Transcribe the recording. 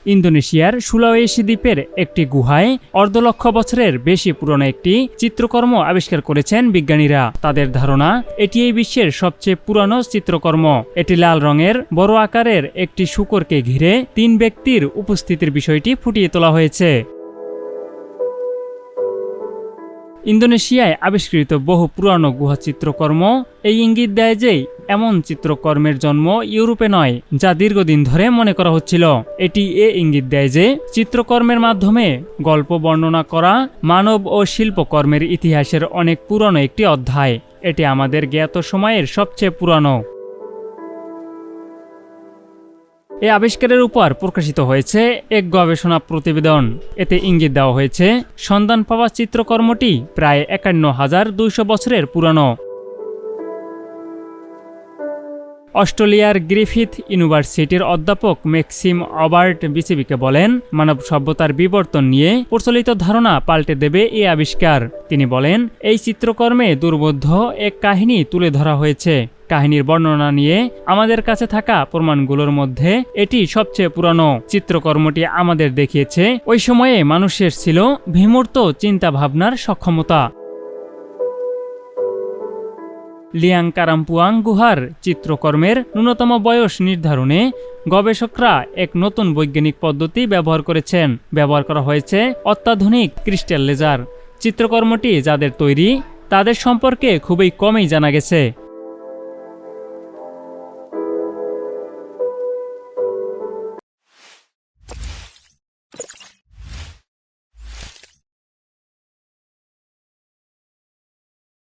ইন্দোনেশিয়ার সুলাওয়েসি দ্বীপের একটি গুহায় অর্ধলক্ষ বছরের বেশি পুরনো একটি চিত্রকর্ম আবিষ্কার করেছেন বিজ্ঞানীরা। তাদের ধারণা এটি এই বিশ্বের সবচেয়ে পুরনো চিত্রকর্ম। এটি লাল রঙের বড় আকারের একটি শূকরকে ঘিরে 3 ব্যক্তির উপস্থিতির বিষয়টি ফুটিয়ে তোলা হয়েছে। ইন্দোনেশিয়ায় আবিষ্কৃত বহু পুরানো গুহা চিত্রকর্ম এই ইঙ্গিত দেয় যে এমন চিত্রকর্মের জন্ম ইউরোপে নয়, যা দীর্ঘদিন ধরে মনে করা হচ্ছিল। এটি ইঙ্গিত দেয় যে চিত্রকর্মের মাধ্যমে গল্প বর্ণনা করা মানব ও শিল্পকর্মের ইতিহাসের অনেক পুরনো একটি অধ্যায়। এটি আমাদের জ্ঞাত সময়ের সবচেয়ে পুরানো। এই আবিষ্কারের উপর প্রকাশিত হয়েছে এক গবেষণা প্রতিবেদন। এতে ইঙ্গিত দেওয়া হয়েছে সন্ধান পাওয়া চিত্রকর্মটি প্রায় ৫১,২০০ বছরের পুরানো। অস্ট্রেলিয়ার গ্রিফিথ ইউনিভার্সিটির অধ্যাপক ম্যাক্সিম অবার্ট বিসিবিকে বলেন, মানব সভ্যতার বিবর্তন নিয়ে প্রচলিত ধারণা পাল্টে দেবে এই আবিষ্কার। তিনি বলেন, এই চিত্রকর্মে দুর্বোধ্য এক কাহিনী তুলে ধরা হয়েছে। কাহিনীর বর্ণনা নিয়ে আমাদের কাছে থাকা প্রমাণগুলোর মধ্যে এটি সবচেয়ে পুরানো। চিত্রকর্মটি আমাদের দেখিয়েছে ওই সময়ে মানুষের ছিল বিমূর্ত চিন্তা ভাবনার সক্ষমতা। লিয়াং কারাম্পুয়াং গুহার চিত্রকর্মের ন্যূনতম বয়স নির্ধারণে গবেষকরা এক নতুন বৈজ্ঞানিক পদ্ধতি ব্যবহার করেছেন। ব্যবহার করা হয়েছে অত্যাধুনিক ক্রিস্টাল লেজার। চিত্রকর্মটি যাদের তৈরি তাদের সম্পর্কে খুবই কমই জানা গেছে।